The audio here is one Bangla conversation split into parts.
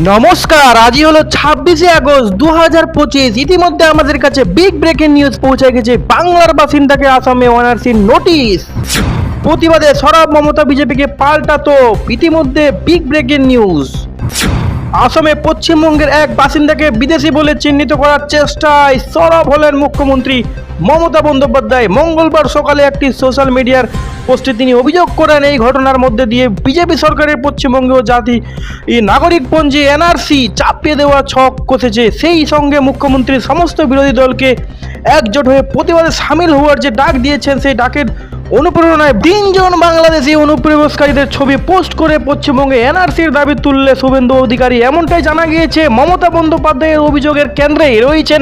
নমস্কার, আজই হলো 26শে আগস্ট 2025। ইতিমধ্যে আমাদের কাছে বিগ ব্রেকিং নিউজ পৌঁছে গেছে। বাংলার বাসিন্দাকে আসামে এনআরসির নোটিশ। প্রতিবাদে সরব মমতা বিজেপিকে পাল্টাতো। ইতিমধ্যে বিগ ব্রেকিং নিউজ। আসামে পশ্চিমবঙ্গের এক বাসিন্দাকে বিদেশি বলে চিহ্নিত করার চেষ্টায় সরব হলেন মুখ্যমন্ত্রী মমতা বন্দ্যোপাধ্যায়। মঙ্গলবার সকালে একটি সোশ্যাল মিডিয়ার পোস্টে তিনি অভিযোগ করেন, এই ঘটনার মধ্যে দিয়ে বিজেপি সরকারের পশ্চিমবঙ্গীয় জাতি নাগরিকপঞ্জি এনআরসি চাপিয়ে দেওয়া ছক কষেছে। সেই সঙ্গে মুখ্যমন্ত্রী সমস্ত বিরোধী দলকে একজোট হয়ে প্রতিবাদে সামিল হওয়ার যে ডাক দিয়েছেন, সেই ডাকের অনুপ্রেরণায় 3 জন বাংলাদেশি অনুপ্রবেশকারীদের ছবি পোস্ট করে পশ্চিমবঙ্গে এনআরসির দাবি তুললে শুভেন্দু অধিকারী। এমনটাই জানা গিয়েছে। মমতা বন্দ্যোপাধ্যায়ের অভিযোগের কেন্দ্রে রয়েছেন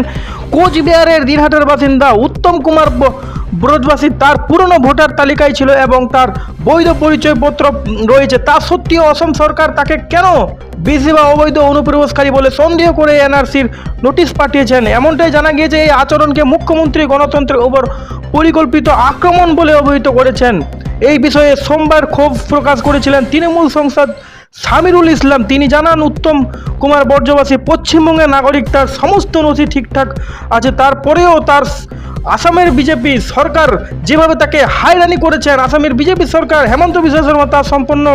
কোচবিহারের দিনহাটার বাসিন্দা উত্তম কুমার ব্রজবাসী। তার পুরনো ভোটার তালিকায় ছিল এবং তার বৈধ পরিচয়পত্র রয়েছে। তা সত্ত্বেও অসম সরকার তাকে কেন বিদেশি বা অবৈধ অনুপ্রবেশকারী বলে সন্দেহ করে এনআরসির নোটিশ পাঠিয়েছেন। এমনটাই জানা গিয়েছে। এই আচরণকে মুখ্যমন্ত্রী গণতন্ত্রের ওপর পরিকল্পিত আক্রমণ বলে অভিহিত করেছেন। এই বিষয়ে সোমবার ক্ষোভ প্রকাশ করেছিলেন তৃণমূল সাংসদ সামিরুল ইসলাম। তিনি জানান, উত্তম কুমার ব্রজবাসী পশ্চিমবঙ্গের নাগরিক, তার সমস্ত নথি ঠিকঠাক আছে। তারপরেও তার আসামের বিজেপি সরকার যেভাবে তাকে হায়রানি করেছেন, আসামের বিজেপি সরকার হেমন্ত বিশ্ব শর্মা তা সম্পূর্ণ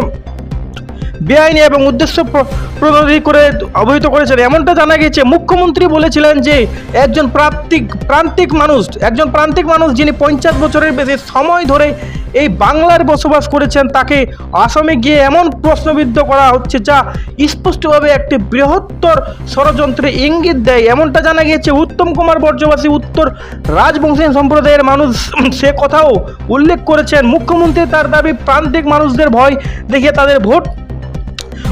বেআইনি এবং উদ্দেশ্য প্রণোদিত করে অবহিত করেছেন। এমনটা জানা গেছে। মুখ্যমন্ত্রী বলেছিলেন যে একজন প্রান্তিক মানুষ যিনি 50 বছরের বেশি সময় ধরে এই বাংলার বসবাস করেছেন, তাকে আসামে গিয়ে এমন প্রশ্নবিদ্ধ করা হচ্ছে যা স্পষ্টভাবে একটি বৃহত্তর ষড়যন্ত্রের ইঙ্গিত দেয়। এমনটা জানা গিয়েছে। উত্তম কুমার ব্রজবাসী উত্তর রাজবংশী সম্প্রদায়ের মানুষ, সে কথাও উল্লেখ করেছেন মুখ্যমন্ত্রী। তার দাবি, প্রান্তিক মানুষদের ভয় দেখিয়ে তাদের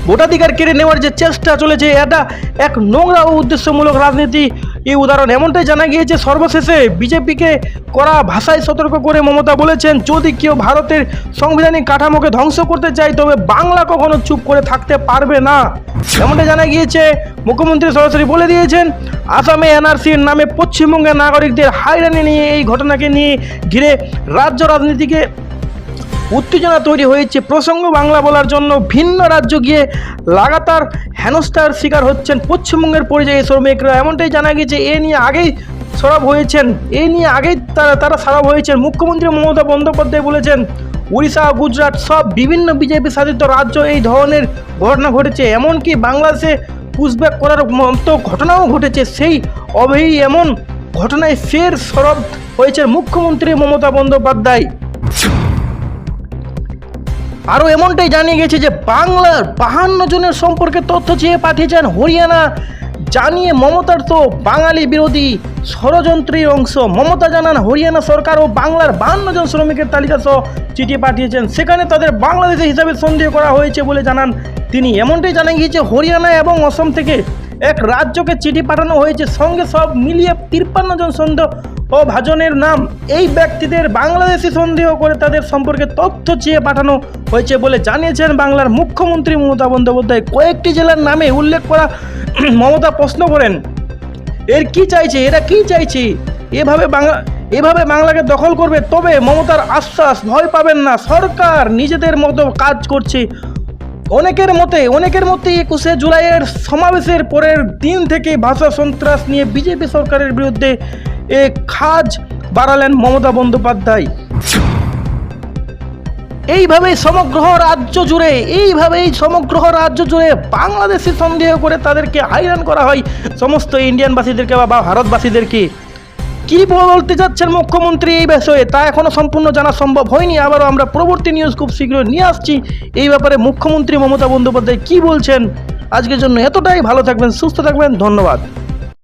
ভোটাধিকার কেড়ে নেওয়ার যে চেষ্টা চলেছে, এটা এক নোংরা ও উদ্দেশ্যমূলক রাজনীতি এই উদাহরণ। এমনটাই জানা গিয়েছে। সর্বশেষে বিজেপিকে করা ভাষায় সতর্ক করে মমতা বলেছেন, যদি কেউ ভারতের সাংবিধানিক কাঠামোকে ধ্বংস করতে চায় তবে বাংলা কখনো চুপ করে থাকতে পারবে না। এমনটা জানা গিয়েছে। মুখ্যমন্ত্রী সরাসরি বলে দিয়েছেন, আসামে এনআরসির নামে পশ্চিমবঙ্গের নাগরিকদের হায়রানি নিয়ে এই ঘটনাকে নিয়ে ঘিরে রাজ্য রাজনীতিকে উত্তেজনা তৈরি হয়েছে। প্রসঙ্গ বাংলা বলার জন্য ভিন্ন রাজ্য গিয়ে লাগাতার হেনস্থার শিকার হচ্ছেন পশ্চিমবঙ্গের পরিযায়ী শ্রমিকরা। এমনটাই জানা গেছে। এ নিয়ে আগেই তারা সরব হয়েছেন। মুখ্যমন্ত্রী মমতা বন্দ্যোপাধ্যায় বলেছেন, উড়িষ্যা, গুজরাট সব বিভিন্ন বিজেপি শাসিত রাজ্য এই ধরনের ঘটনা ঘটেছে। এমনকি বাংলাদেশে পুশব্যাক করার মতো ঘটনাও ঘটেছে। সেই অবহেই এমন ঘটনায় ফের সরব হয়েছে মুখ্যমন্ত্রী মমতা বন্দ্যোপাধ্যায়। আরও এমনটাই জানিয়ে গেছে যে বাংলার 52 জনের সম্পর্কে তথ্য চেয়ে পাঠিয়েছেন হরিয়ানা, জানিয়ে মমতার তো বাঙালি বিরোধী ষড়যন্ত্রের অংশ। মমতা জানান, হরিয়ানা সরকার ও বাংলার 52 জন শ্রমিকের তালিকা সহ চিঠি পাঠিয়েছেন, সেখানে তাদের বাংলাদেশি হিসাবে সন্দেহ করা হয়েছে বলে জানান তিনি। এমনটাই জানা গিয়েছে। হরিয়ানা এবং অসম থেকে এক রাজ্যকে চিঠি পাঠানো হয়েছে, সঙ্গে সব মিলিয়ে 53 জন সন্দেহভাজনের নাম। এই ব্যক্তিদের বাংলাদেশি সন্দেহ করে তাদের সম্পর্কে তথ্য চেয়ে পাঠানো হয়েছে বলে জানিয়েছেন বাংলার মুখ্যমন্ত্রী মমতা বন্দ্যোপাধ্যায়। কয়েকটি জেলার নামে উল্লেখ করা মমতা প্রশ্ন করেন, এরা কি চাইছে? এভাবে বাংলাকে দখল করবে? তবে মমতার আশ্বাস, ভয় পাবেন না, সরকার নিজেদের মতো কাজ করছে। অনেকের মতে 21শে জুলাইয়ের সমাবেশের পরের দিন থেকে ভাষা সন্ত্রাস নিয়ে বিজেপি সরকারের বিরুদ্ধে খাজ বাড়ালেন মমতা বন্দ্যোপাধ্যায়। এইভাবেই সমগ্র রাজ্য জুড়ে বাংলাদেশি সন্দেহ করে তাদেরকে হাইরান করা হয়, সমস্ত ইন্ডিয়ানবাসীদেরকে বা ভারতবাসীদেরকে। কি বলতে যাচ্ছেন মুখ্যমন্ত্রী এই বিষয়ে, তা এখনো সম্পূর্ণ জানা সম্ভব হয়নি। আবারও আমরা পরবর্তী নিউজ খুব শীঘ্রই নিয়ে আসছি। এই ব্যাপারে মুখ্যমন্ত্রী মমতা বন্দ্যোপাধ্যায় কি বলছেন। আজকের জন্য এতটাই। ভালো থাকবেন, সুস্থ থাকবেন, ধন্যবাদ।